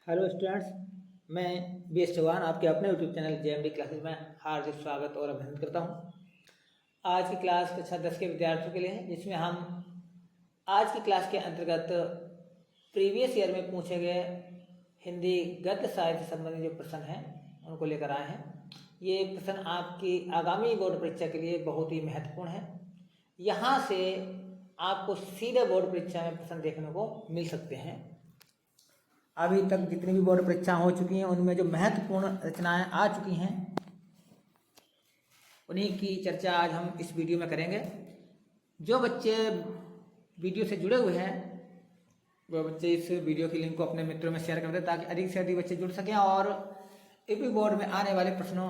Hello students, मैं BS. Chauhan आपके अपने यूट्यूब चैनल जे.एम.डी क्लासेस में हार्दिक स्वागत और अभिनंदन करता हूं। आज की क्लास कक्षा 10 के विद्यार्थियों के लिए है, जिसमें हम आज की क्लास के अंतर्गत प्रीवियस ईयर में पूछे गए हिंदी गद्य साहित्य से संबंधित जो प्रश्न हैं उनको लेकर आए हैं। ये प्रश्न आपकी आगामी बोर्ड परीक्षा के लिए बहुत ही महत्वपूर्ण है। यहाँ से आपको सीधे बोर्ड परीक्षा में प्रश्न देखने को मिल सकते हैं। अभी तक जितनी भी बोर्ड परीक्षा हो चुकी हैं उनमें जो महत्वपूर्ण रचनाएं आ चुकी हैं उन्हीं की चर्चा आज हम इस वीडियो में करेंगे। जो बच्चे वीडियो से जुड़े हुए हैं वो बच्चे इस वीडियो की लिंक को अपने मित्रों में शेयर कर दें ताकि अधिक से अधिक बच्चे जुड़ सकें और यूपी बोर्ड में आने वाले प्रश्नों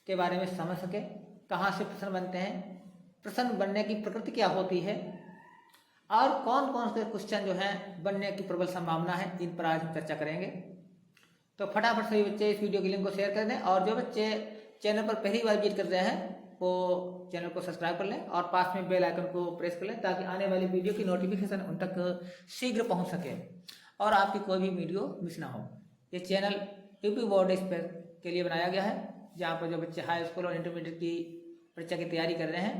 के बारे में समझ सकें। कहाँ से प्रश्न बनते हैं, प्रश्न बनने की प्रकृति क्या होती है और कौन कौन से क्वेश्चन जो हैं बनने की प्रबल संभावना है, इन पर आज हम चर्चा करेंगे। तो फटाफट सभी बच्चे इस वीडियो की लिंक को शेयर कर दें और जो बच्चे चैनल पर पहली बार विजिट कर रहे हैं वो चैनल को सब्सक्राइब कर लें और पास में बेल आइकन को प्रेस कर लें ताकि आने वाली वीडियो की नोटिफिकेशन उन तक शीघ्र पहुंच सके और आपकी कोई भी वीडियो मिस ना हो। ये चैनल यूपी बोर्ड के लिए बनाया गया है, जहाँ पर जो बच्चे हाई स्कूल और इंटरमीडिएट की परीक्षा की तैयारी कर रहे हैं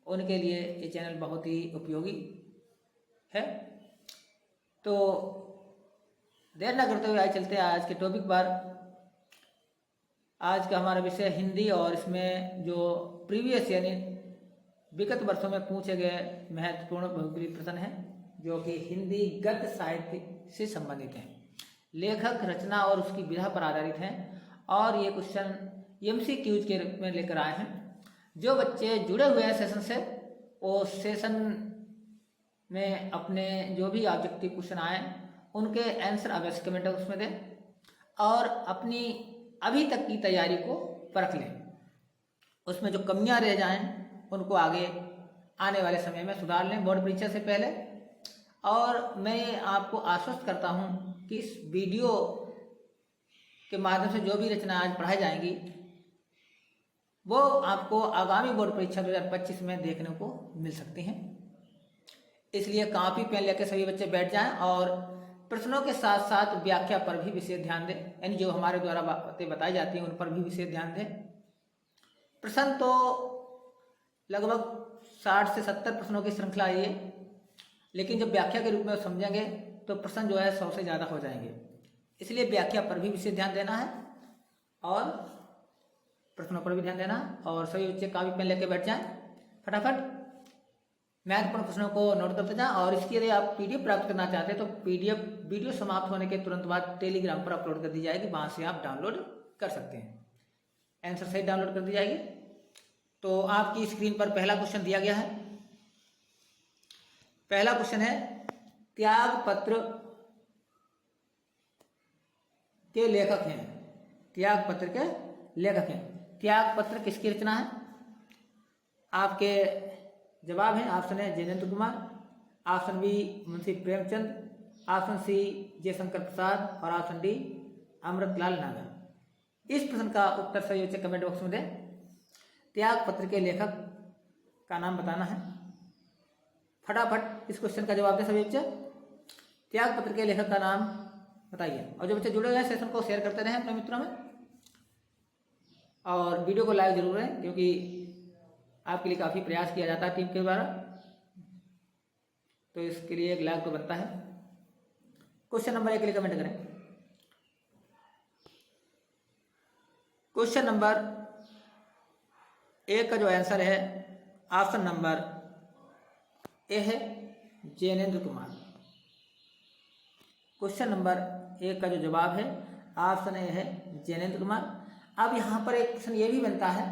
उनके लिए ये चैनल बहुत ही उपयोगी है। तो देर ना करते हुए आज चलते हैं आज के टॉपिक पर। आज का हमारा विषय हिंदी और इसमें जो प्रीवियस यानी विगत वर्षों में पूछे गए महत्वपूर्ण बहुगुणी प्रश्न हैं जो कि हिंदी गद्य साहित्य से संबंधित हैं, लेखक, रचना और उसकी विधा पर आधारित हैं और ये क्वेश्चन MCQs के रूप में लेकर आए हैं। जो बच्चे जुड़े हुए हैं सेशन से वो सेशन में अपने जो भी ऑब्जेक्टिव क्वेश्चन आए उनके आंसर अवश्य कमेंट बॉक्स में दें और अपनी अभी तक की तैयारी को परख लें। उसमें जो कमियां रह जाएं उनको आगे आने वाले समय में सुधार लें बोर्ड परीक्षा से पहले। और मैं आपको आश्वस्त करता हूं कि इस वीडियो के माध्यम से जो भी रचना आज पढ़ाई जाएंगी वो आपको आगामी बोर्ड परीक्षा 2025 में देखने को मिल सकती हैं। इसलिए कॉपी पेन लेकर सभी बच्चे बैठ जाएं और प्रश्नों के साथ साथ व्याख्या पर भी विशेष ध्यान दें, यानी जो हमारे द्वारा बातें बताई जाती हैं उन पर भी विशेष ध्यान दें। प्रश्न तो लगभग 60 से 70 प्रश्नों की श्रृंखला है ये, लेकिन जब व्याख्या के रूप में समझेंगे तो प्रश्न जो है 100 से ज़्यादा हो जाएंगे। इसलिए व्याख्या पर भी विशेष ध्यान देना है और प्रश्नों पर भी ध्यान देना और सभी बच्चे कॉपी पेन लेकर बैठ जाएं। फटाफट महत्वपूर्ण प्रश्नों को नोट करते जाएं और इसके लिए आप PDF प्राप्त करना चाहते हैं तो PDF वीडियो समाप्त होने के तुरंत बाद टेलीग्राम पर अपलोड कर दी जाएगी, वहां से आप डाउनलोड कर सकते हैं। आंसर सही डाउनलोड कर दी जाएगी। तो आपकी स्क्रीन पर पहला क्वेश्चन दिया गया है। पहला क्वेश्चन है त्याग पत्र के लेखक हैं। त्याग पत्र के लेखक हैं। त्याग पत्र किसकी रचना है? आपके जवाब है option A Jainendra Kumar, option B Munshi Premchand, option C Jaishankar Prasad और ऑप्शन डी अमृतलाल नागर। इस प्रश्न का उत्तर सही बच्चे कमेंट बॉक्स में दें। त्याग पत्र के लेखक का नाम बताना है। फटाफट इस क्वेश्चन का जवाब दें सभी बच्चे। त्याग पत्र के लेखक का नाम बताइए और जो बच्चे जुड़े हुए हैं सेशन को शेयर करते रहें अपने मित्रों में और वीडियो को लाइक जरूर करें क्योंकि आपके लिए काफ़ी प्रयास किया जाता है टीम के द्वारा, तो इसके लिए एक लाइक तो बनता है। क्वेश्चन नंबर 1 के लिए कमेंट करें। क्वेश्चन नंबर 1 का जो आंसर है ऑप्शन नंबर ए है जयनेंद्र कुमार। क्वेश्चन नंबर 1 का जो जवाब है ऑप्शन ए है जयनेंद्र कुमार। अब यहाँ पर एक प्रश्न ये भी बनता है,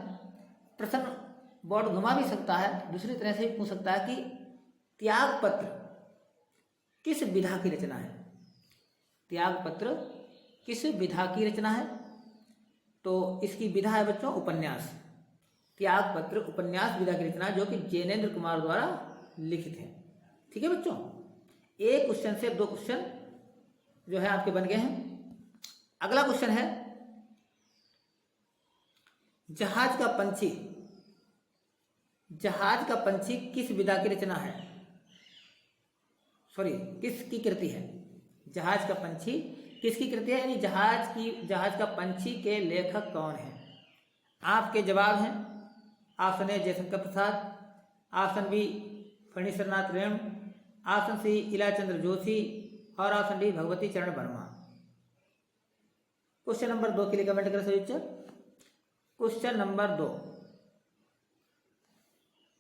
प्रश्न बोर्ड घुमा भी सकता है, दूसरी तरह से भी पूछ सकता है कि त्याग पत्र किस विधा की रचना है। त्याग पत्र किस विधा की रचना है? तो इसकी विधा है बच्चों उपन्यास। त्याग पत्र उपन्यास विधा की रचना जो कि जयनेंद्र कुमार द्वारा लिखित है। ठीक है बच्चों, एक क्वेश्चन से 2 क्वेश्चन जो है आपके बन गए हैं। अगला क्वेश्चन है जहाज का पंछी। जहाज का पंछी किस विधा की रचना है? किसकी कृति है? जहाज का पंछी किसकी कृति है, यानी जहाज का पंछी के लेखक कौन है। आपके जवाब हैं option A Jaishankar Prasad, option B Phanishwarnath Renu, option C Ilachandra Joshi और option D Bhagwati Charan Verma. Question number 2 के लिए कमेंट करें सही उत्तर। क्वेश्चन नंबर 2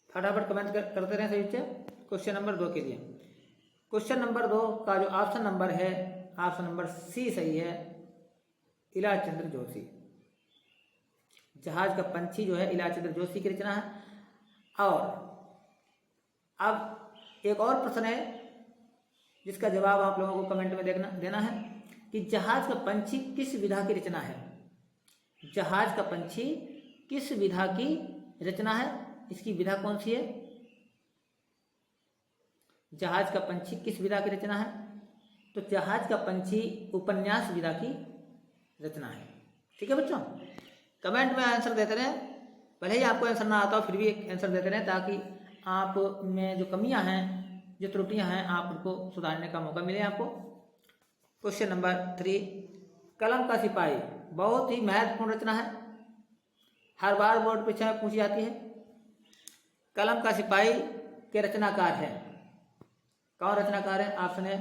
फटाफट कमेंट करते रहे सही उत्तर क्वेश्चन नंबर 2 के लिए। क्वेश्चन नंबर 2 का जो ऑप्शन नंबर है, ऑप्शन नंबर सी सही है, इलाचंद्र जोशी। जहाज का पंछी जो है इलाचंद्र जोशी की रचना है। और अब एक और प्रश्न है जिसका जवाब आप लोगों को कमेंट में देना है कि जहाज का पंछी किस विधा की रचना है। जहाज का पंछी किस विधा की रचना है, इसकी विधा कौन सी है। जहाज का पंछी किस विधा की रचना है, तो जहाज का पंछी उपन्यास विधा की रचना है। ठीक है बच्चों, कमेंट में आंसर देते रहें, भले ही आपको आंसर ना आता हो फिर भी एक आंसर देते रहें ताकि आप में जो कमियां हैं, जो त्रुटियां हैं, आप उनको सुधारने का मौका मिले आपको। क्वेश्चन नंबर 3, कलम का सिपाही बहुत ही महत्वपूर्ण रचना है, हर बार बोर्ड परीक्षा में पूछी जाती है। कलम का सिपाही के रचनाकार है, कौन रचनाकार है। Option A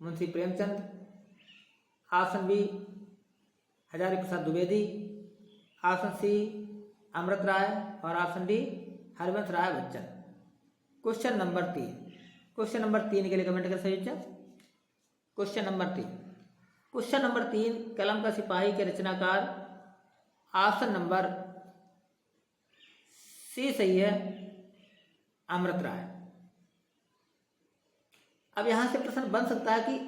Munshi Premchand, option B Hazari Prasad Dwivedi, option C Amrit Rai और option D Harivansh Rai Bachchan. Question number 3 के लिए कमेंट कर सही उत्तर। क्वेश्चन नंबर 3 कलम का सिपाही के रचनाकार ऑप्शन नंबर सी सही है, अमृत राय। अब यहां से प्रश्न बन सकता है कि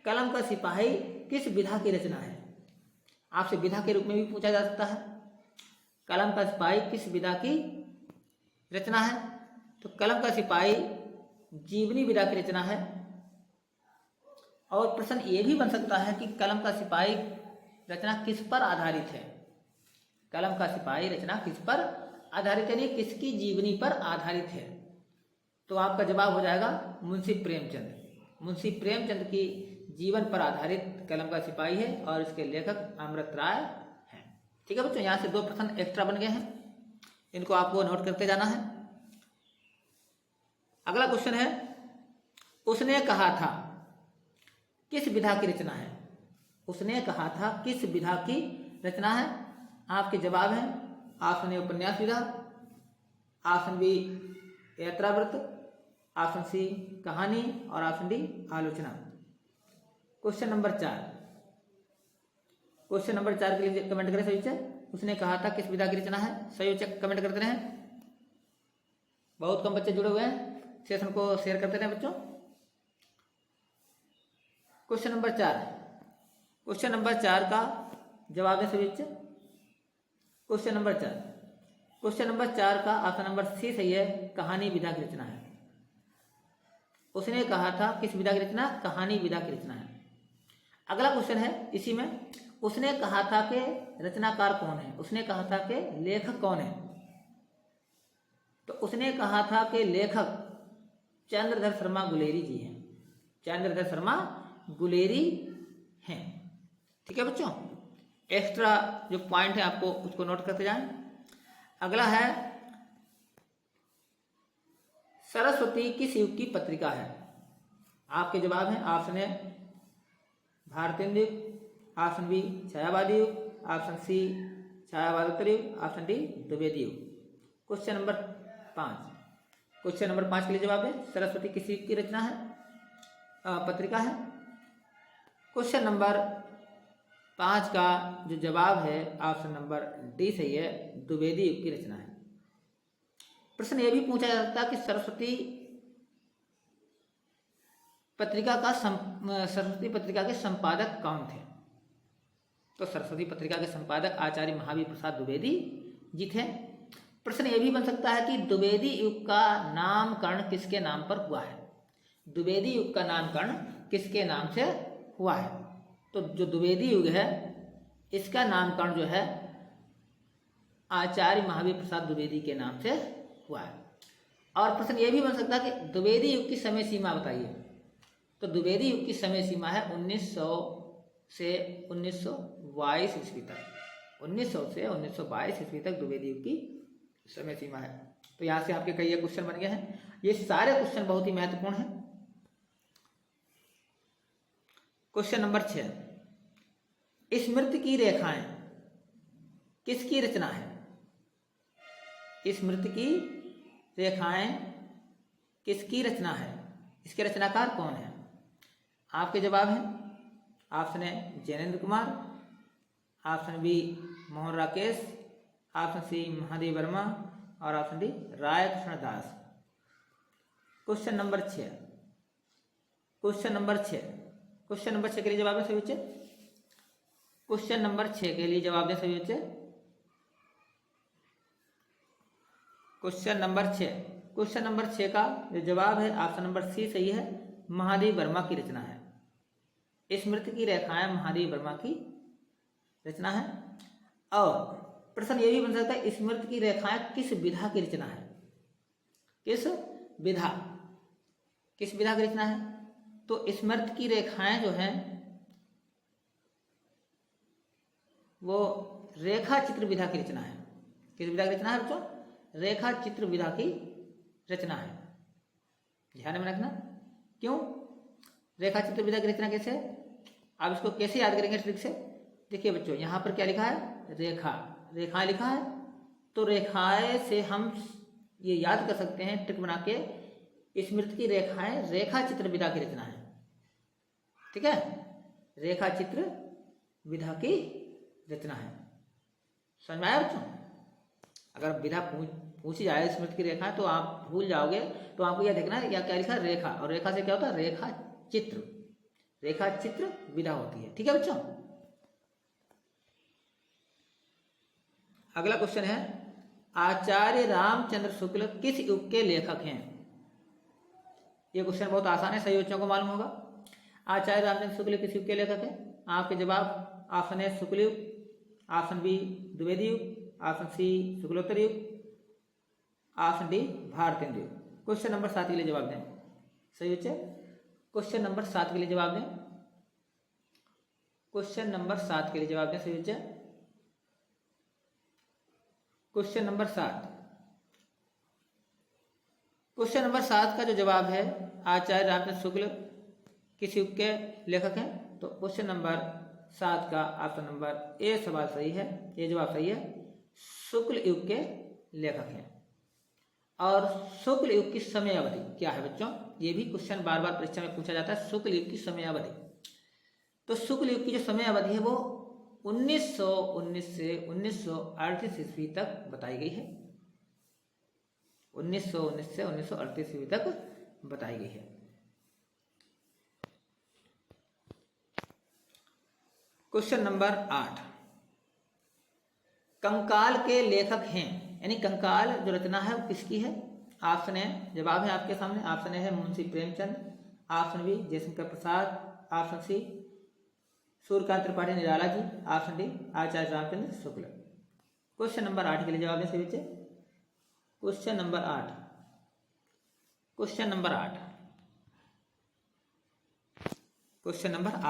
कलम का सिपाही किस विधा की रचना है। आपसे विधा के रूप में भी पूछा जा सकता है, कलम का सिपाही किस विधा की रचना है। तो कलम का सिपाही जीवनी विधा की रचना है। और प्रश्न ये भी बन सकता है कि कलम का सिपाही रचना किस पर आधारित है। कलम का सिपाही रचना किस पर आधारित है, यानी किसकी जीवनी पर आधारित है। तो आपका जवाब हो जाएगा मुंशी प्रेमचंद। मुंशी प्रेमचंद की जीवन पर आधारित कलम का सिपाही है और इसके लेखक अमृत राय हैं। ठीक है बच्चों, यहाँ से 2 प्रश्न एक्स्ट्रा बन गए हैं, इनको आपको नोट करते जाना है। अगला क्वेश्चन है, उसने कहा था किस विधा की रचना है। उसने कहा था किस विधा की रचना है। आपके जवाब हैं ऑप्शन ए उपन्यास विधा, ऑप्शन बी यात्रावृत्त, ऑप्शन सी कहानी और ऑप्शन डी आलोचना। क्वेश्चन नंबर 4 के लिए कमेंट करें सही उत्तर। उसने कहा था किस विधा की रचना है, सही उत्तर कमेंट करते रहें। बहुत कम बच्चे जुड़े हुए हैं, सेशन को शेयर करते रहें बच्चों। क्वेश्चन नंबर 4 का जवाब है सही उत्तर। क्वेश्चन नंबर 4 का ऑप्शन नंबर सी सही है, कहानी विधा की रचना है। उसने कहा था किस विधा की रचना, कहानी विधा की रचना है। अगला क्वेश्चन है इसी में, उसने कहा था कि रचनाकार कौन है, उसने कहा था कि लेखक कौन है। तो उसने कहा था कि लेखक चंद्रधर शर्मा गुलेरी जी हैं। चंद्रधर शर्मा गुलेरी हैं। ठीक है बच्चों, एक्स्ट्रा जो पॉइंट है आपको उसको नोट करते जाएं। अगला है, सरस्वती किस युग की पत्रिका है। आपके जवाब हैं ऑप्शन ए भारतेंदु युग, ऑप्शन बी छायावादी युग, ऑप्शन सी छायावादोत्तर युग, ऑप्शन डी द्विवेदी युग। क्वेश्चन नंबर 5 के लिए जवाब है सरस्वती किस युग की रचना है, पत्रिका है। क्वेश्चन नंबर 5 का जो जवाब है ऑप्शन नंबर डी सही है, द्विवेदी युग की रचना है। प्रश्न ये भी पूछा जा सकता है कि सरस्वती पत्रिका के संपादक कौन थे। तो सरस्वती पत्रिका के संपादक आचार्य महावीर प्रसाद द्विवेदी जी थे। प्रश्न ये भी बन सकता है कि द्विवेदी युग का नामकरण किसके नाम पर हुआ है। द्विवेदी युग का नामकरण किसके नाम से हुआ है। तो जो द्विवेदी युग है इसका नामकरण जो है आचार्य महावीर प्रसाद द्विवेदी के नाम से हुआ है। और प्रश्न ये भी बन सकता है कि द्विवेदी युग की समय सीमा बताइए। तो द्विवेदी युग की समय सीमा है 1900 से 1922 ईस्वी तक, 1900 से 1922 ईस्वी तक द्विवेदी युग की समय सीमा है। तो यहाँ से आपके कई क्वेश्चन बन गए हैं। ये सारे क्वेश्चन बहुत ही महत्वपूर्ण हैं। क्वेश्चन नंबर 6, स्मृति की रेखाएं किसकी रचना है? स्मृति की रेखाएं किसकी रचना है? इसके रचनाकार कौन है? आपके जवाब हैं, option A Jainendra Kumar, option B Mohan Rakesh, option C Mahadev Verma और option D Rai Krishna Das. Question number 6, question number 6 के लिए जवाब दें सभी बच्चे। क्वेश्चन नंबर 6 के लिए जवाब दें सभी बच्चे। क्वेश्चन नंबर 6 का जो जवाब है ऑप्शन नंबर सी सही है, महादेव वर्मा की रचना है। स्मृति की रेखाएं महादेव वर्मा की रचना है। और प्रश्न ये भी बन सकता है, स्मृति की रेखाएं किस विधा की रचना है? किस विधा की रचना है? तो स्मृति की रेखाएं जो हैं वो रेखा चित्र विधा की रचना है। किस विधा की रचना है बच्चों? रेखा चित्र विधा की रचना है। ध्यान में रखना। क्यों रेखा चित्र विधा की रचना कैसे? आप इसको कैसे याद करेंगे ट्रिक से? देखिए बच्चों, यहाँ पर क्या लिखा है? रेखाएं लिखा है। तो रेखाएं से हम ये याद कर सकते हैं ट्रिक बना के, स्मृति की रेखाएं रेखा चित्र विधा की रचना है। ठीक है, रेखा चित्र विधा की रचना है। समझ में आया बच्चों? अगर विधा पूछी जाए स्मृति की रेखा तो आप भूल जाओगे, तो आपको यह देखना है या क्या लिखा है? रेखा। और रेखा से क्या होता है? रेखा चित्र विधा होती है। ठीक है बच्चों। अगला क्वेश्चन है, आचार्य रामचंद्र शुक्ल किस युग के लेखक हैं? यह क्वेश्चन बहुत आसान है, सही बच्चों को मालूम होगा। आचार्य रामचंद्र शुक्ल किस युग के लेखक हैं? आपके जवाब ऑप्शन ए शुक्ल युग, ऑप्शन बी द्विवेदी युग, ऑप्शन सी शुक्लोत्तर युग, ऑप्शन डी भारतेंदु युग। क्वेश्चन नंबर 7 के लिए जवाब दें सही बच्चे। क्वेश्चन नंबर 7 के लिए जवाब दें। क्वेश्चन नंबर 7 के लिए जवाब दें सही बच्चे। क्वेश्चन नंबर 7 का जो जवाब है, आचार्य रामचंद्र शुक्ल किस युग के लेखक हैं? तो क्वेश्चन नंबर 7 का ऑप्शन नंबर ए सवाल सही है, ये जवाब सही है, शुक्ल युग के लेखक हैं। और शुक्ल युग की समय अवधि क्या है बच्चों? ये भी क्वेश्चन बार बार परीक्षा में पूछा जाता है, शुक्ल युग की समय अवधि। तो शुक्ल युग की जो समय अवधि है वो 1919 से 1938 ईस्वी तक बताई गई है। 1919 से 1938 ईस्वी तक बताई गई है। क्वेश्चन नंबर 8, कंकाल के लेखक हैं, यानी कंकाल जो रचना है वो किसकी है? ऑप्शन ए जवाब है आपके सामने, ऑप्शन ए है Munshi Premchand, option B Jaishankar Prasad, option सी सूर्यकांत त्रिपाठी निराला जी, ऑप्शन डी आचार्य रामचंद्र शुक्ल। क्वेश्चन नंबर 8 के लिए जवाब दें सभी बच्चे। क्वेश्चन नंबर 8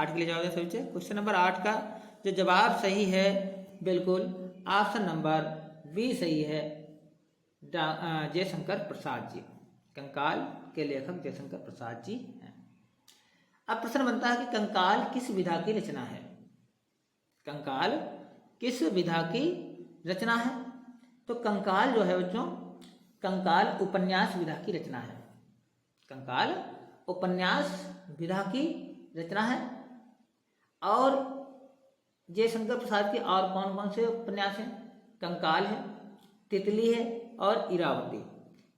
के लिए जवाब दें सभी बच्चे। क्वेश्चन नंबर 8 का जो जवाब सही है बिल्कुल ऑप्शन नंबर बी सही है, जयशंकर प्रसाद जी। कंकाल के लेखक जयशंकर प्रसाद जी हैं। अब प्रश्न बनता है कि कंकाल किस विधा की रचना है? कंकाल किस विधा की रचना है? तो कंकाल जो है बच्चों, कंकाल उपन्यास विधा की रचना है। कंकाल उपन्यास विधा की रचना है। और जयशंकर प्रसाद के और कौन कौन से उपन्यास हैं? कंकाल है, तितली है और इरावती।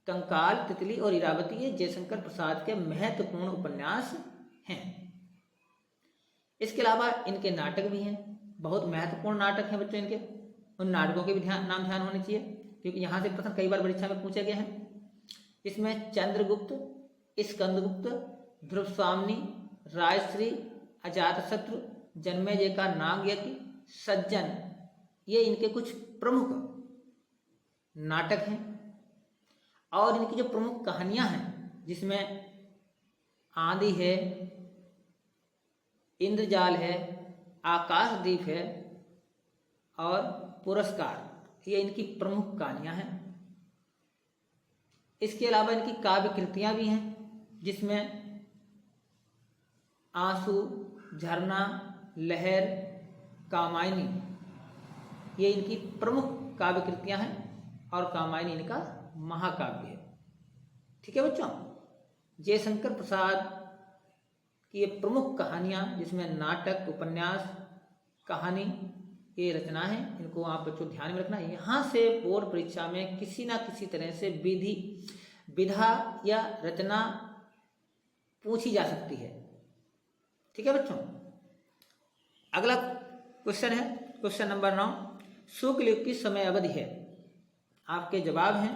कंकाल, तितली और इरावती ये जयशंकर प्रसाद के महत्वपूर्ण उपन्यास हैं। इसके अलावा इनके नाटक भी हैं, बहुत महत्वपूर्ण नाटक हैं बच्चों इनके। उन नाटकों के भी ध्यान होने चाहिए, क्योंकि यहाँ से प्रश्न कई बार परीक्षा में पूछे गए हैं। इसमें चंद्रगुप्त, स्कंदगुप्त, ध्रुवस्वामिनी, राजश्री, अजातशत्रु, जन्मेजय का नागयज्ञ, सज्जन, ये इनके कुछ प्रमुख नाटक हैं। और इनकी जो प्रमुख कहानियां हैं, जिसमें आंधी है, इंद्रजाल है, आकाशदीप है और पुरस्कार, ये इनकी प्रमुख कहानियां हैं। इसके अलावा इनकी काव्य कृतियां भी हैं, जिसमें आंसू, झरना, लहर, कामायनी, ये इनकी प्रमुख काव्य कृतियां हैं और कामायनी इनका महाकाव्य है। ठीक है बच्चों, जयशंकर प्रसाद की ये प्रमुख कहानियां, जिसमें नाटक, उपन्यास, कहानी, ये रचना है, इनको आप बच्चों ध्यान में रखना। यहाँ से बोर्ड परीक्षा में किसी ना किसी तरह से विधा या रचना पूछी जा सकती है। ठीक है बच्चों, अगला क्वेश्चन है क्वेश्चन नंबर 9, शुक्ल युग की समय अवधि है। आपके जवाब हैं,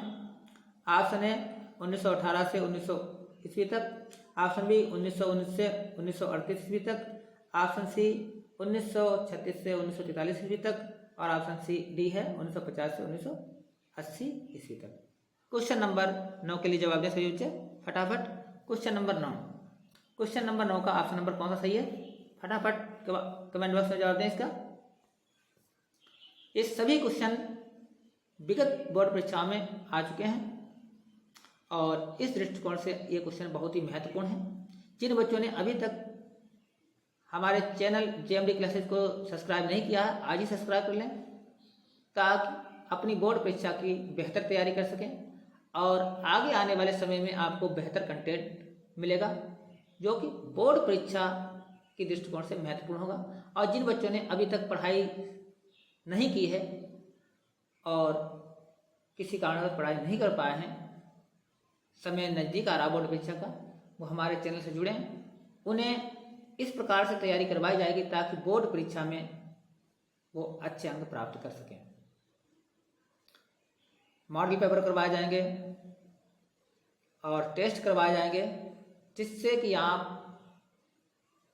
ऑप्शन है 1918 से 1900 ईस्वी तक, ऑप्शन बी 1919 से 1938 ईस्वी तक, ऑप्शन सी 1936 से 1943 ईस्वी तक और ऑप्शन सी डी है 1950 से 1980 ईस्वी तक। क्वेश्चन नंबर 9 के लिए जवाब दें सही बच्चे फटाफट। क्वेश्चन नंबर 9, क्वेश्चन नंबर 9 का ऑप्शन नंबर कौन सा सही है, फटाफट कमेंट बॉक्स में जवाब दें इसका। ये सभी क्वेश्चन विगत बोर्ड परीक्षा में आ चुके हैं और इस दृष्टिकोण से ये क्वेश्चन बहुत ही महत्वपूर्ण है। जिन बच्चों ने अभी तक हमारे चैनल JMD क्लासेस को सब्सक्राइब नहीं किया है, आज ही सब्सक्राइब कर लें ताकि अपनी बोर्ड परीक्षा की बेहतर तैयारी कर सकें और आगे आने वाले समय में आपको बेहतर कंटेंट मिलेगा जो कि बोर्ड परीक्षा की दृष्टिकोण से महत्वपूर्ण होगा। और जिन बच्चों ने अभी तक पढ़ाई नहीं की है और किसी कारणवश पढ़ाई नहीं कर पाए हैं, समय नज़दीक आ रहा बोर्ड परीक्षा का, वो हमारे चैनल से जुड़े हैं। उन्हें इस प्रकार से तैयारी करवाई जाएगी ताकि बोर्ड परीक्षा में वो अच्छे अंक प्राप्त कर सकें। मॉडल पेपर करवाए जाएंगे और टेस्ट करवाए जाएंगे जिससे कि आप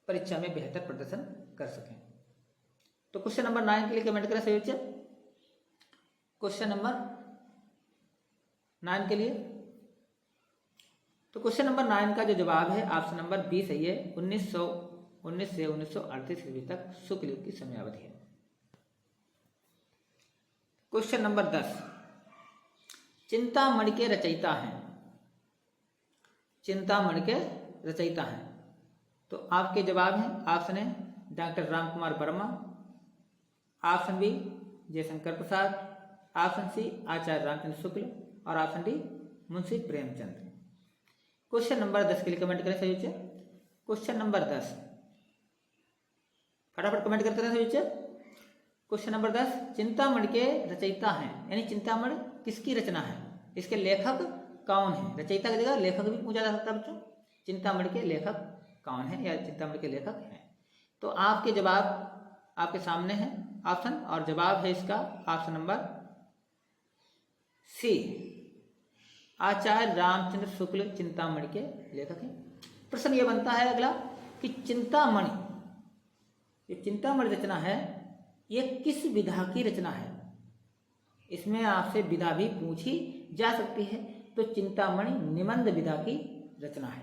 परीक्षा में बेहतर प्रदर्शन कर सकें। तो क्वेश्चन नंबर 9 के लिए कमेंट करें सही बच्चे। क्वेश्चन नंबर 9 के लिए, तो क्वेश्चन नंबर 9 का जो जवाब है ऑप्शन नंबर बी सही है, 1919 से 1938 ईस्वी तक शुक्ल युग की समयावधि है। क्वेश्चन नंबर 10, चिंतामणि के रचयिता हैं। चिंतामणि के रचयिता हैं, तो आपके जवाब हैं, ऑप्शन है doctor Ramkumar Verma, option B Jaishankar Prasad, option C Acharya Ramchandra Shukla और option D Munshi Premchand. Question number 10 के लिए कमेंट करें सही बच्चे। क्वेश्चन नंबर 10 फटाफट कमेंट करते रहे सही बच्चे। क्वेश्चन नंबर 10, चिंतामणि के रचयिता हैं, यानी चिंतामणि किसकी रचना है, इसके लेखक कौन है। रचयिता की जगह लेखक भी पूछा जा सकता है बच्चों। चिंतामणि के लेखक कौन है या चिंतामणि के लेखक हैं। तो आपके जवाब आपके सामने है ऑप्शन, और जवाब है इसका option number C, Acharya Ramchandra शुक्ल चिंतामणि के लेखक हैं। प्रश्न ये बनता है अगला कि चिंतामणि, ये चिंतामणि रचना है ये किस विधा की रचना है। इसमें आपसे विधा भी पूछी जा सकती है। तो चिंतामणि निबंध विधा की रचना है।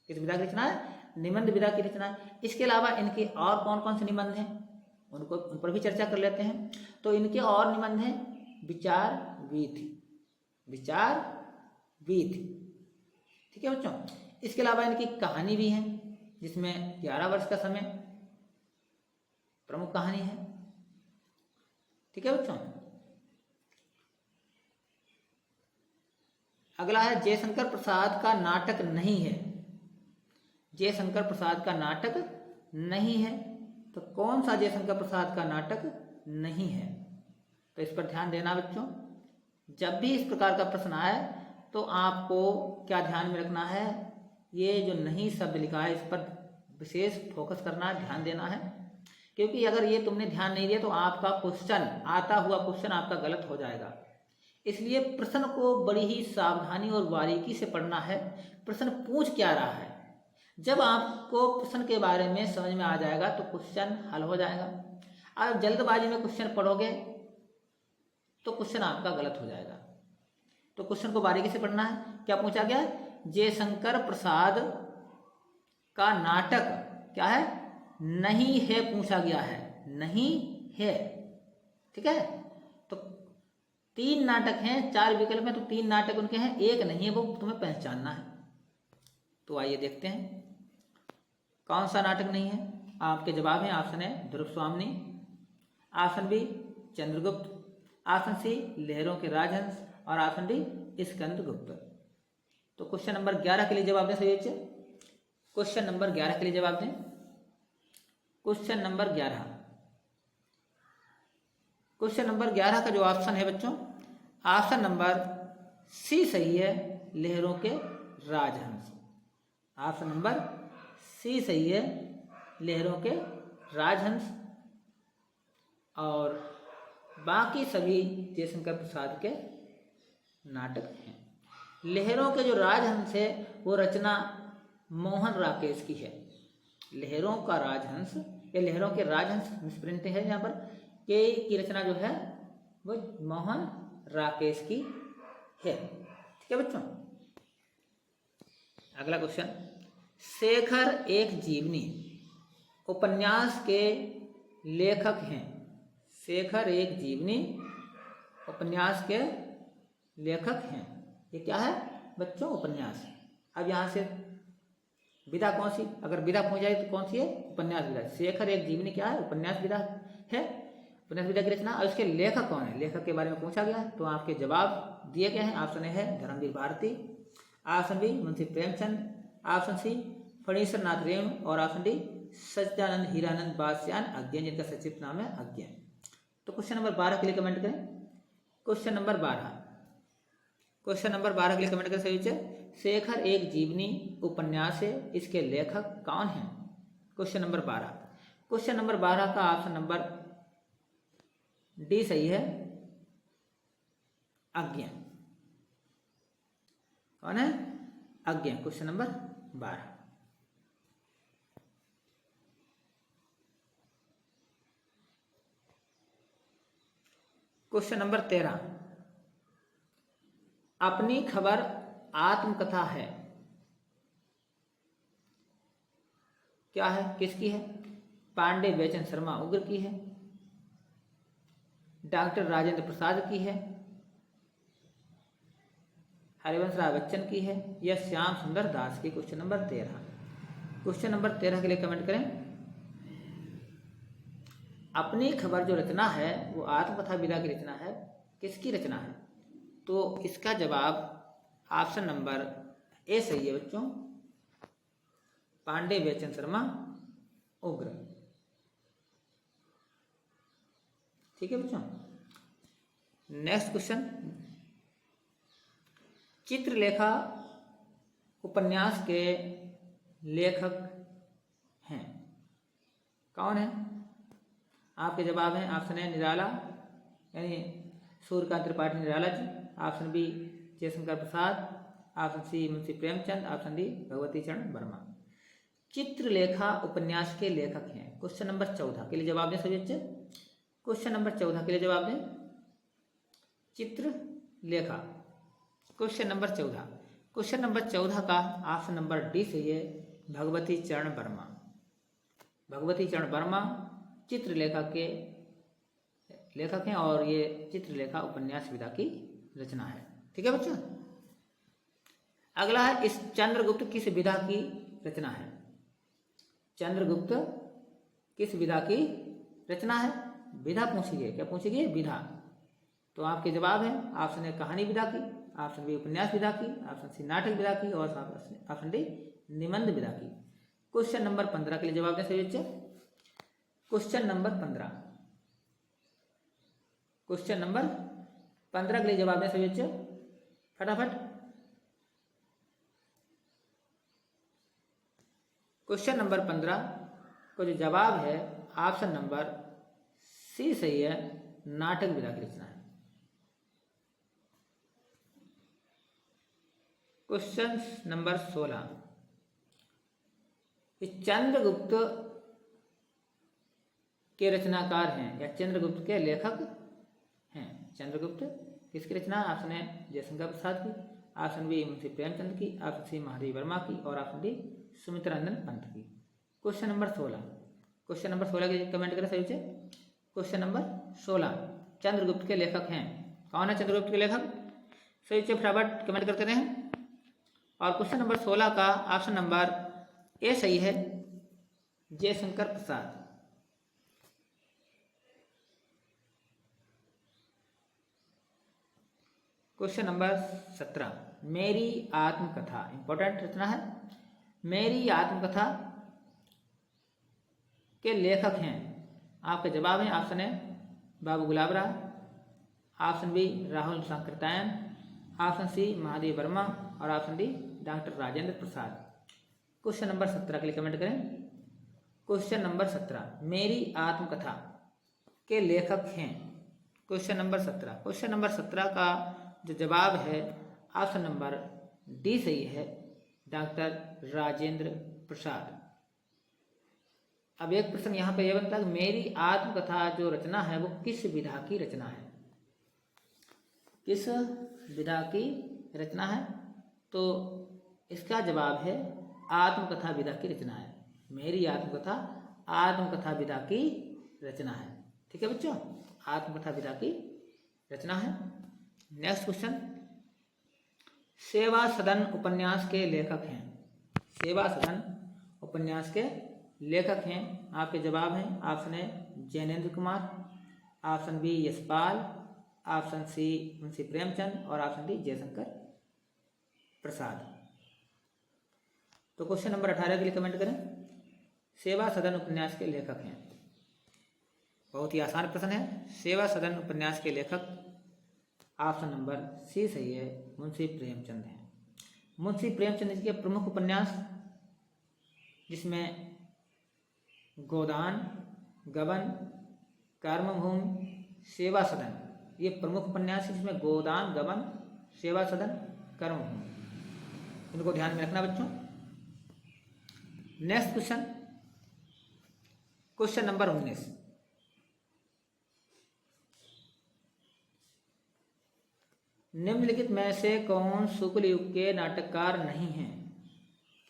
किस विधा की रचना है, निबंध विधा की रचना है। इसके अलावा इनके और कौन कौन से निबंध हैं उन पर भी चर्चा कर लेते हैं। तो इनके और निबंध हैं विचार वीथि, विचार वीथि। ठीक है बच्चों। इसके अलावा इनकी कहानी भी है जिसमें 11 वर्ष का समय प्रमुख कहानी है। ठीक है बच्चों। अगला है जयशंकर प्रसाद का नाटक नहीं है। जयशंकर प्रसाद का नाटक नहीं है, तो कौन सा जयशंकर प्रसाद का नाटक नहीं है। तो इस पर ध्यान देना बच्चों। जब भी इस प्रकार का प्रश्न आए तो आपको क्या ध्यान में रखना है, ये जो नहीं शब्द लिखा है इस पर विशेष फोकस करना है, ध्यान देना है। क्योंकि अगर ये तुमने ध्यान नहीं दिया तो आपका क्वेश्चन, आता हुआ क्वेश्चन आपका गलत हो जाएगा। इसलिए प्रश्न को बड़ी ही सावधानी और बारीकी से पढ़ना है। प्रश्न पूछ क्या रहा है, जब आपको प्रश्न के बारे में समझ में आ जाएगा तो क्वेश्चन हल हो जाएगा। आप जल्दबाजी में क्वेश्चन पढ़ोगे तो क्वेश्चन आपका गलत हो जाएगा। तो क्वेश्चन को बारीकी से पढ़ना है। क्या पूछा गया है, जयशंकर प्रसाद का नाटक क्या है नहीं है पूछा गया है, नहीं है, ठीक है। तो 3 नाटक हैं, 4 विकल्प हैं, तो 3 नाटक उनके हैं, एक नहीं है, वो तुम्हें पहचानना है। तो आइए देखते हैं कौन सा नाटक नहीं है। आपके जवाब हैं, ऑप्शन है Dhruv Swamini, option B Chandragupta, option C Lehron Ke राजहंस और ऑप्शन डी स्कंदगुप्त। तो क्वेश्चन नंबर 11 के लिए जवाब दें सभी बच्चे। क्वेश्चन नंबर 11 के लिए जवाब दें। क्वेश्चन नंबर 11, क्वेश्चन नंबर 11 का जो ऑप्शन है बच्चों, ऑप्शन नंबर सी सही है, लहरों के राजहंस। ऑप्शन नंबर सी सही है, लहरों के राजहंस। और बाकी सभी जयशंकर प्रसाद के नाटक हैं। लहरों के जो राजहंस है वो रचना मोहन राकेश की है। लहरों का राजहंस या लहरों के राजहंस मिसप्रिंट है यहाँ पर, के की रचना जो है वो मोहन राकेश की है, ठीक है बच्चों। अगला क्वेश्चन, शेखर एक जीवनी उपन्यास के लेखक हैं। शेखर एक जीवनी उपन्यास के लेखक हैं। ये क्या है बच्चों? उपन्यास। अब यहाँ से विधा कौन सी, अगर विधा पूछ जाए तो कौन सी है? उपन्यास विधा। शेखर एक जीवनी क्या है? उपन्यास विधा है, उपन्यास विधा की रचना। और इसके लेखक कौन है? लेखक के बारे में पूछा गया है, तो आपके जवाब दिए गए हैं। ऑप्शन ए है Dharamvir Bharati, option B Munshi Premchand, option C Phanishwar Nath Renu और ऑप्शन डी सच्चिदानंद हीरानंद बादशाह अज्ञान, जिनका संक्षिप्त नाम है अज्ञान। तो क्वेश्चन नंबर 12 के लिए कमेंट करें। क्वेश्चन नंबर 12, क्वेश्चन नंबर 12 के लिए कमेंट करें सभी बच्चे। शेखर एक जीवनी उपन्यास है, इसके लेखक कौन हैं? क्वेश्चन नंबर 12, क्वेश्चन नंबर 12 का ऑप्शन नंबर डी सही है, अज्ञान। कौन है? अज्ञान। Question number 12। क्वेश्चन नंबर 13, अपनी खबर आत्मकथा है। क्या है? किसकी है? पांडे बेचन शर्मा उग्र की है, डॉक्टर राजेंद्र प्रसाद की है, हरिवंश राय बच्चन की है, या श्याम सुंदर दास की। क्वेश्चन नंबर 13, क्वेश्चन नंबर 13 के लिए कमेंट करें। अपनी खबर जो रचना है वो आत्मकथा विधा की रचना है, किसकी रचना है? तो इसका जवाब ऑप्शन नंबर ए सही है बच्चों, पांडे बेचन शर्मा उग्र। ठीक है बच्चों। नेक्स्ट क्वेश्चन, चित्रलेखा उपन्यास के लेखक हैं, कौन है? आपके जवाब हैं, ऑप्शन ए निराला यानी Suryakant Tripathi Nirala ji, option B Jaishankar Prasad, option C Munshi Premchand, option D Bhagwati Charan Verma. Chitralekha उपन्यास के लेखक हैं। क्वेश्चन नंबर 14 के लिए जवाब दें सभी बच्चे। क्वेश्चन नंबर 14 के लिए जवाब दें, Chitralekha. Question number 14, question number 14 का ऑप्शन नंबर डी सही है, भगवती चरण वर्मा। भगवती चरण वर्मा चित्रलेखा के लेखक हैं और ये चित्रलेखा उपन्यास विधा की रचना है। ठीक है बच्चों। अगला है, इस चंद्रगुप्त किस विधा की रचना है? चंद्रगुप्त किस विधा की रचना है? विधा पूछी गई, क्या पूछी गई? विधा। तो आपके जवाब है, ऑप्शन ए कहानी विधा की, ऑप्शन बी उपन्यास विधा की, ऑप्शन सी नाटक विधा की और ऑप्शन डी निबंध विधा की। क्वेश्चन नंबर 15 के लिए जवाब दें सभी बच्चे। क्वेश्चन नंबर 15, क्वेश्चन नंबर 15 के लिए जवाब दें सभी बच्चे फटाफट। क्वेश्चन नंबर 15 को जो जवाब है ऑप्शन नंबर सी सही है, नाटक विधा की रचना है। क्वेश्चन नंबर 16, चंद्रगुप्त के रचनाकार हैं या चंद्रगुप्त के लेखक हैं। चंद्रगुप्त किसकी रचना? ऑप्शन ए जयशंकर प्रसाद की, ऑप्शन बी मुंशी प्रेमचंद की, ऑप्शन सी महादेवी वर्मा की और ऑप्शन डी सुमित्रानंदन पंत की। क्वेश्चन नंबर 16, क्वेश्चन नंबर 16 के कमेंट करें सही से। क्वेश्चन नंबर 16 चंद्रगुप्त के लेखक हैं। कौन है चंद्रगुप्त के लेखक? सही से फटाफट कमेंट करते रहें। और क्वेश्चन नंबर 16 का ऑप्शन नंबर ए सही है, जयशंकर प्रसाद। क्वेश्चन नंबर 17 मेरी आत्मकथा, इंपॉर्टेंट रचना है। मेरी आत्मकथा के लेखक हैं। आपके जवाब हैं option A Babu Gulabrai, option B Rahul Sankrityayan, option C Mahadev Verma और option D doctor Rajendra Prasad. Question number 17 के लिए कमेंट करें। क्वेश्चन नंबर 17 मेरी आत्मकथा के लेखक हैं। क्वेश्चन नंबर 17, क्वेश्चन नंबर 17 का जो जवाब है ऑप्शन नंबर डी सही है, डॉक्टर राजेंद्र प्रसाद। अब एक प्रश्न यहाँ पे यह बनता है कि मेरी आत्मकथा जो रचना है वो किस विधा की रचना है? किस विधा की रचना है? तो इसका जवाब है आत्मकथा विधा की रचना है। मेरी आत्मकथा आत्मकथा विधा की रचना है। ठीक है बच्चों, आत्मकथा विधा की रचना है। नेक्स्ट क्वेश्चन, सेवा सदन उपन्यास के लेखक हैं। सेवा सदन उपन्यास के लेखक हैं। आपके जवाब हैं option A Jainendra Kumar, option B Yashpal, option C Munshi Premchand और ऑप्शन डी जयशंकर प्रसाद। तो क्वेश्चन नंबर 18 के लिए कमेंट करें। सेवा सदन उपन्यास के लेखक हैं। बहुत ही आसान प्रश्न है। सेवा सदन उपन्यास के लेखक ऑप्शन नंबर सी सही है, मुंशी प्रेमचंद हैं। मुंशी प्रेमचंद जी के प्रमुख उपन्यास जिसमें गोदान, गबन, कर्मभूमि, सेवा सदन, ये प्रमुख उपन्यास है जिसमें गोदान, गबन, सेवा सदन, कर्मभूमि, इनको ध्यान में रखना बच्चों। नेक्स्ट क्वेश्चन, क्वेश्चन नंबर 19 निम्नलिखित में से कौन शुक्ल युग के नाटककार नहीं है?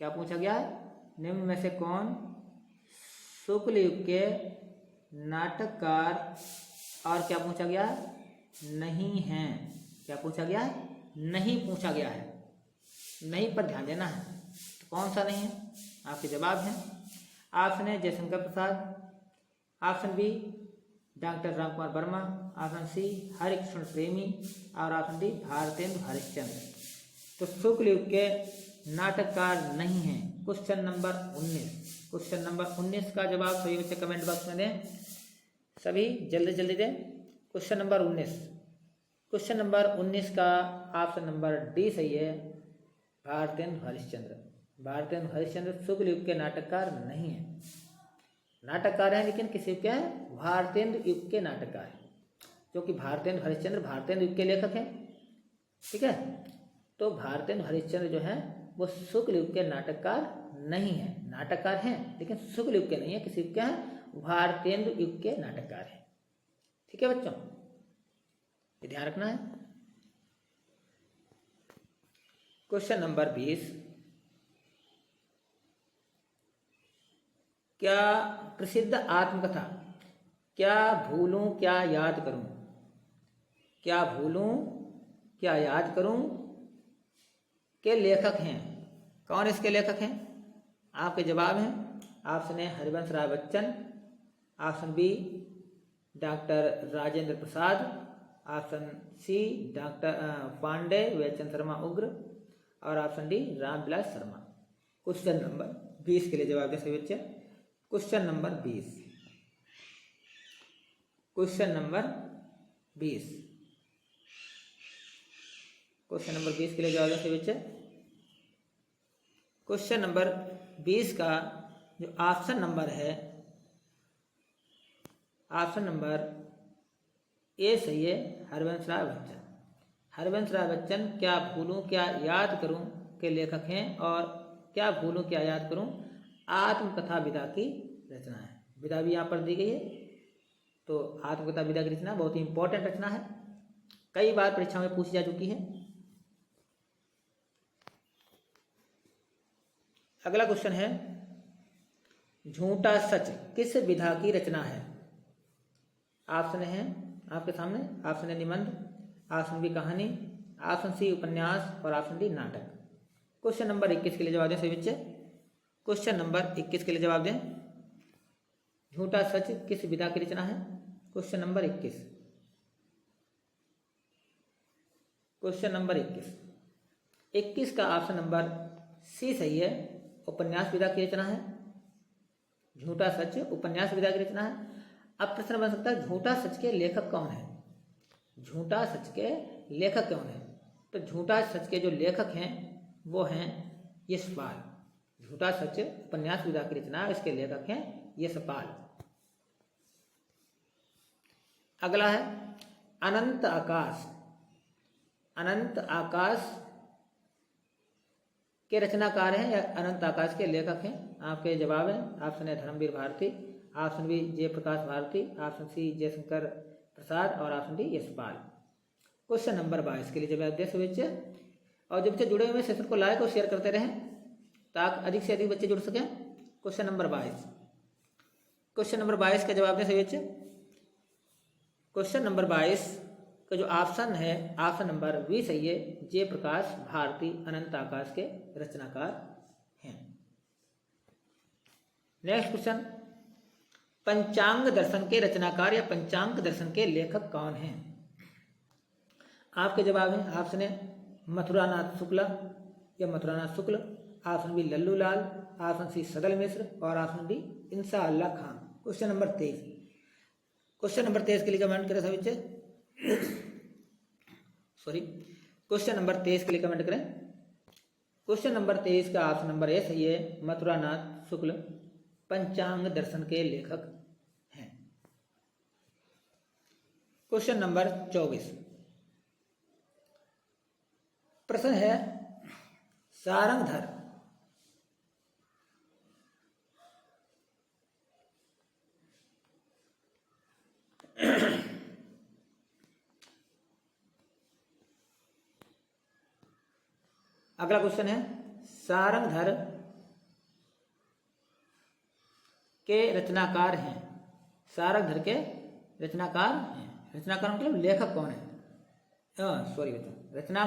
क्या पूछा गया है? निम्न में से कौन शुक्ल युग के नाटककार और क्या पूछा गया है? नहीं है। क्या पूछा गया है? नहीं पूछा गया है। नहीं पर ध्यान देना है। तो कौन सा नहीं है? आपके जवाब हैं option A Jaishankar Prasad, option B doctor Ramkumar Verma, option C Harikrishna Premi और ऑप्शन डी भारतेंद्र हरिश्चंद्र। तो शुक्ल युग के नाटककार नहीं है। क्वेश्चन नंबर 19, क्वेश्चन नंबर 19 का जवाब सभी बच्चे कमेंट बॉक्स में दें। सभी जल्दी जल्दी दें। क्वेश्चन नंबर 19, क्वेश्चन नंबर 19 का ऑप्शन नंबर डी सही है, भारतेंद्र हरिश्चंद्र। भारतेंद्र हरिश्चंद्र शुक्ल युग के नाटककार नहीं है। नाटककार हैं लेकिन किस युग के हैं? भारतेंद्र युग के नाटककार हैं, क्योंकि भारतेंद्र हरिश्चंद्र भारतेंद्र युग के लेखक हैं। ठीक है, तो भारतेंद्र हरिश्चंद्र जो है वो शुक्ल युग के नाटककार नहीं है। नाटककार हैं लेकिन शुक्ल युग के नहीं है। किस युग के हैं? भारतेंद्र युग के नाटककार हैं। ठीक है बच्चों, ये ध्यान रखना है। क्वेश्चन नंबर 20, क्या प्रसिद्ध आत्मकथा क्या भूलूं क्या याद करूं, क्या भूलूं क्या याद करूं के लेखक हैं? कौन इसके लेखक हैं? आपके जवाब हैं option A Harivansh Rai Bachchan, option B doctor Rajendra Prasad, option C doctor Pandey Velchand Sharma Ugra और option D Ramvilas Sharma. Question number 20 के लिए जवाब दें सभी बच्चे। Question number 20, question number 20, question number 20 के लिए जवाब दें सभी बच्चे। क्वेश्चन नंबर 20 का जो ऑप्शन नंबर है, ऑप्शन नंबर ए सही है, हरिवंश राय बच्चन। हरिवंश राय बच्चन क्या भूलूं क्या याद करूं के लेखक हैं और क्या भूलूं क्या याद करूं आत्मकथा विधा की रचना है। विधा भी यहाँ पर दी गई है। तो आत्मकथा विधा की रचना बहुत ही इंपॉर्टेंट रचना है, कई बार परीक्षा में पूछी जा चुकी है। अगला क्वेश्चन है, झूठा सच किस विधा की रचना है? ऑप्शन है आपके सामने, ऑप्शन ए निबंध, ऑप्शन बी कहानी, ऑप्शन सी उपन्यास और ऑप्शन डी नाटक। क्वेश्चन नंबर 21 के लिए जवाब दें सभी बच्चे। क्वेश्चन नंबर 21 के लिए जवाब दें, झूठा सच किस विधा की रचना है? Question number 21। क्वेश्चन नंबर 21 का ऑप्शन नंबर सी सही है, उपन्यास विधा की रचना है। झूठा सच उपन्यास विधा की रचना है। अब प्रश्न बन सकता है झूठा सच के लेखक कौन है? झूठा सच के लेखक कौन है? तो झूठा सच के जो लेखक हैं वो हैं यशपाल। झूठा सच उपन्यास विधा की रचना, इसके लेखक हैं यशपाल। अगला है अनंत आकाश। अनंत आकाश के रचनाकार हैं या अनंत आकाश के लेखक हैं? आपके जवाब है option A Dharamvir Bharati, option B Jaiprakash Bharati, option C Jaishankar Prasad और option D Yashpal. Question number 22 के लिए जवाब दे सभी बच्चे। और जो बच्चे जुड़े हुए सेशन को लाइक और शेयर करते रहें ताकि अधिक से अधिक बच्चे जुड़ सकें। Question number 22। क्वेश्चन नंबर 22 का जवाब दें सभी बच्चे। क्वेश्चन नंबर 22 का जो ऑप्शन है ऑप्शन नंबर बी सही है, जयप्रकाश भारती अनंत आकाश के रचनाकार हैं। नेक्स्ट क्वेश्चन, पंचांग दर्शन के रचनाकार या पंचांग दर्शन के लेखक कौन हैं? आपके जवाब हैं ऑप्शन ए मथुरानाथ शुक्ला या मथुरानाथ शुक्ल, ऑप्शन बी लल्लू लाल, ऑप्शन सी सदल मिश्र और ऑप्शन डी इंशाअल्लाह Khan. Question number 23। Question number 23 के लिए कमेंट करें सभी बच्चे। सॉरी, क्वेश्चन नंबर 23 के लिए कमेंट करें। क्वेश्चन नंबर 23 का ऑप्शन नंबर ए सही है, मथुरानाथ शुक्ल पंचांग दर्शन के लेखक हैं। Question number 24। प्रश्न है सारंगधर अगला क्वेश्चन है सारंगधर के रचनाकार हैं। सारंगधर के रचनाकार हैं। रचनाकार मतलब लेखक कौन है? सॉरी बच्चों, रचना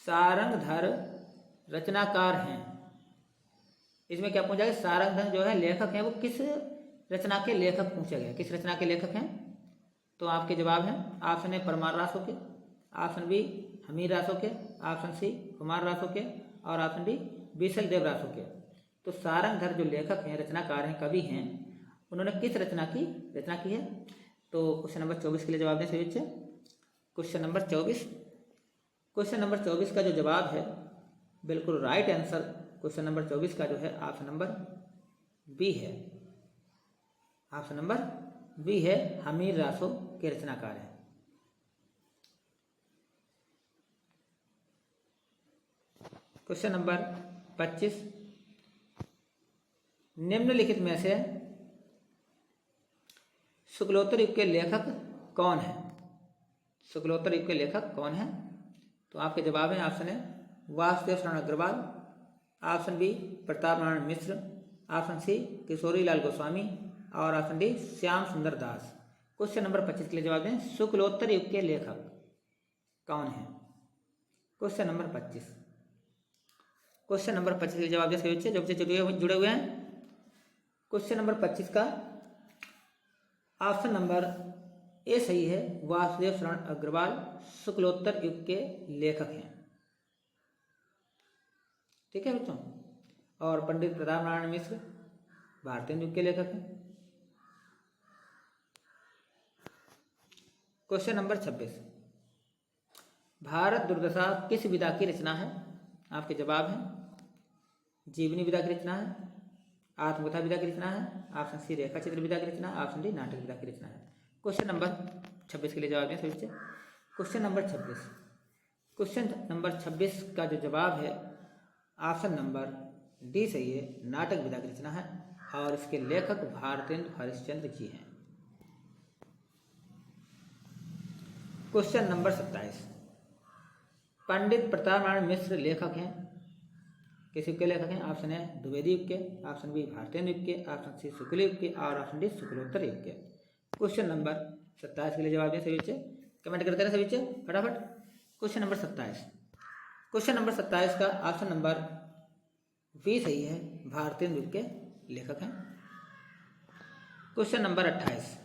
सारंगधर रचनाकार हैं। इसमें क्या पूछा गया? सारंगधर जो है लेखक हैं, वो किस रचना के लेखक पूछा गया, किस रचना के लेखक हैं? तो आपके जवाब हैं ऑप्शन ए परमार रासो के, ऑप्शन बी हमीर रासो के, ऑप्शन सी कुमार रासो के और ऑप्शन डी बीसल देव रासो के। तो सारंगधर जो लेखक हैं, रचनाकार हैं, कवि हैं, उन्होंने किस रचना की है? तो क्वेश्चन नंबर 24 के लिए जवाब दें सभी बच्चे। Question number 24। क्वेश्चन नंबर 24 का जो जवाब है बिल्कुल राइट आंसर क्वेश्चन नंबर 24 का जो है ऑप्शन नंबर बी है। ऑप्शन नंबर बी है, हमीर रासो के रचनाकार हैं। Question number 25। निम्नलिखित में से शुक्लोत्तर युग के लेखक कौन है? शुक्लोत्तर युग के लेखक कौन है? तो आपके जवाब है ऑप्शन ए वासुदेव शरण Agarwal, option B Pratap Narayan Mishra, option C Kishori Lal Goswami और ऑप्शन डी श्याम सुंदर दास। क्वेश्चन नंबर 25 के लिए जवाब दें, शुक्लोत्तर युग के लेखक कौन है? Question number 25। क्वेश्चन नंबर 25 के लिए जवाब दें सभी बच्चे जो बच्चे जुड़े हुए हैं। क्वेश्चन नंबर 25 का ऑप्शन नंबर ए सही है, वासुदेव शरण अग्रवाल शुक्लोत्तर युग के लेखक हैं। ठीक है बच्चों। और पंडित प्रताप नारायण मिश्र भारतीय युग के लेखक हैं। Question number 26। भारत दुर्दशा किस विधा की रचना है? आपके जवाब हैं जीवनी विधा की रचना है, आत्मकथा विधा की रचना है, ऑप्शन सी रेखा चित्र विधा की रचना, ऑप्शन डी नाटक विधा की रचना है। क्वेश्चन नंबर 26 के लिए जवाब दें सभी बच्चे। Question number 26। क्वेश्चन नंबर 26 का जो जवाब है ऑप्शन नंबर डी सही है, नाटक विधा की रचना है और इसके लेखक भारतेंदु हरिश्चंद्र जी हैं। Question number 27। पंडित प्रताप नारायण मिश्र लेखक हैं, किस युग के लेखक हैं? ऑप्शन है द्विवेदी युग के, ऑप्शन बी भारतेंद्र युग के, ऑप्शन सी शुक्ल युग के और ऑप्शन डी शुक्लोत्तर युग के। क्वेश्चन नंबर 27 के लिए जवाब दें सभी बच्चे, कमेंट करते रहे सभी बच्चे फटाफट। क्वेश्चन नंबर 27, क्वेश्चन नंबर 27 का ऑप्शन नंबर बी सही है, भारतेंद्र युग के लेखक हैं। क्वेश्चन नंबर 28,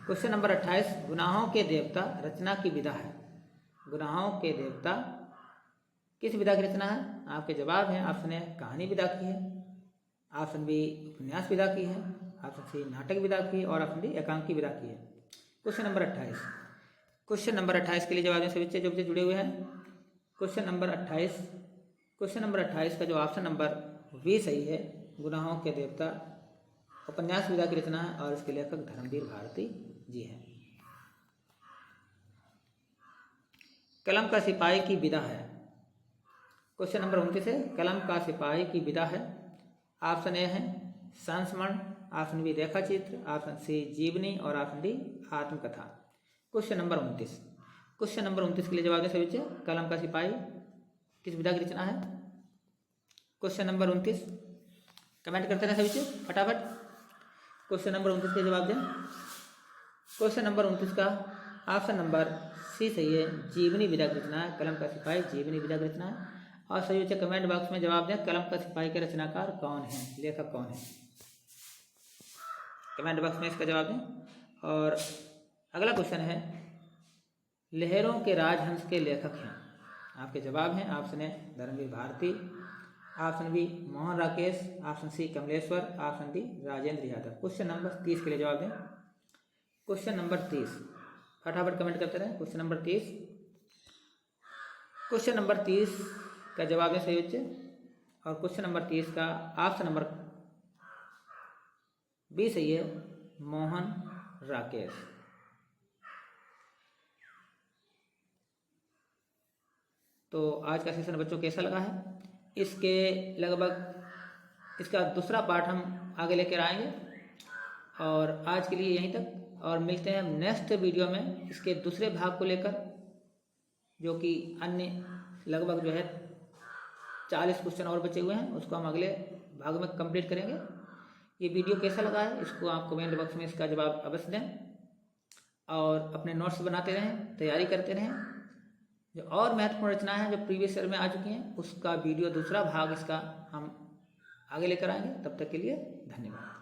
क्वेश्चन नंबर 28 गुनाहों के देवता रचना की विधा है। गुनाहों के देवता किस विधा की रचना है? आपके जवाब हैं ऑप्शन ए कहानी विधा की है, ऑप्शन बी उपन्यास विधा की है, ऑप्शन सी नाटक विधा की है और ऑप्शन डी एकांकी विधा की है। क्वेश्चन नंबर 28, क्वेश्चन नंबर 28 के लिए जवाब दें सभी बच्चे जो बच्चे जुड़े हुए हैं। क्वेश्चन नंबर 28, क्वेश्चन नंबर 28 का जो ऑप्शन नंबर बी सही है, गुनाहों के देवता उपन्यास विधा की रचना है और इसके लेखक धर्मवीर भारती जी हैं। कलम का सिपाही की विधा है। क्वेश्चन नंबर 29 है, कलम का सिपाही की विधा है। ऑप्शन ए है संस्मरण, ऑप्शन बी रेखा चित्र, ऑप्शन सी जीवनी और ऑप्शन डी आत्मकथा। क्वेश्चन नंबर 29, क्वेश्चन नंबर 29 के लिए जवाब दें सभी बच्चे, कलम का सिपाही किस विधा की रचना है? क्वेश्चन नंबर 29 कमेंट करते रहे सभी बच्चे फटाफट। क्वेश्चन नंबर 29 के जवाब दें। क्वेश्चन नंबर 29 का ऑप्शन नंबर सी सही है, जीवनी विधा की रचना है। कलम का सिपाही जीवनी विधा की रचना है। और सभी बच्चे कमेंट बॉक्स में जवाब दें, कलम का सिपाही के रचनाकार कौन है, लेखक कौन है? कमेंट बॉक्स में इसका जवाब दें। और अगला क्वेश्चन है, लहरों के राजहंस के लेखक हैं। आपके जवाब हैं option A Dharamvir Bharati, option B Mohan Rakesh, option C Kamleshwar, option D Rajendra Yadav. Question number 30 के लिए जवाब दें। क्वेश्चन नंबर 30 फटाफट कमेंट करते रहें। क्वेश्चन नंबर 30, क्वेश्चन नंबर 30 का जवाब है सही बच्चे। और क्वेश्चन नंबर 30 का ऑप्शन नंबर बी सही है, मोहन राकेश। तो आज का सेशन बच्चों कैसा लगा है? इसके लगभग इसका दूसरा पार्ट हम आगे लेकर आएंगे। और आज के लिए यहीं तक, और मिलते हैं नेक्स्ट वीडियो में इसके दूसरे भाग को लेकर, जो कि अन्य लगभग जो है 40 क्वेश्चन और बचे हुए हैं, उसको हम अगले भाग में कंप्लीट करेंगे। ये वीडियो कैसा लगा है इसको आप कमेंट बॉक्स में इसका जवाब अवश्य दें और अपने नोट्स बनाते रहें, तैयारी करते रहें। जो और महत्वपूर्ण रचनाएं हैं जो प्रीवियस ईयर में आ चुकी हैं, उसका वीडियो दूसरा भाग इसका हम आगे लेकर आएंगे। तब तक के लिए धन्यवाद।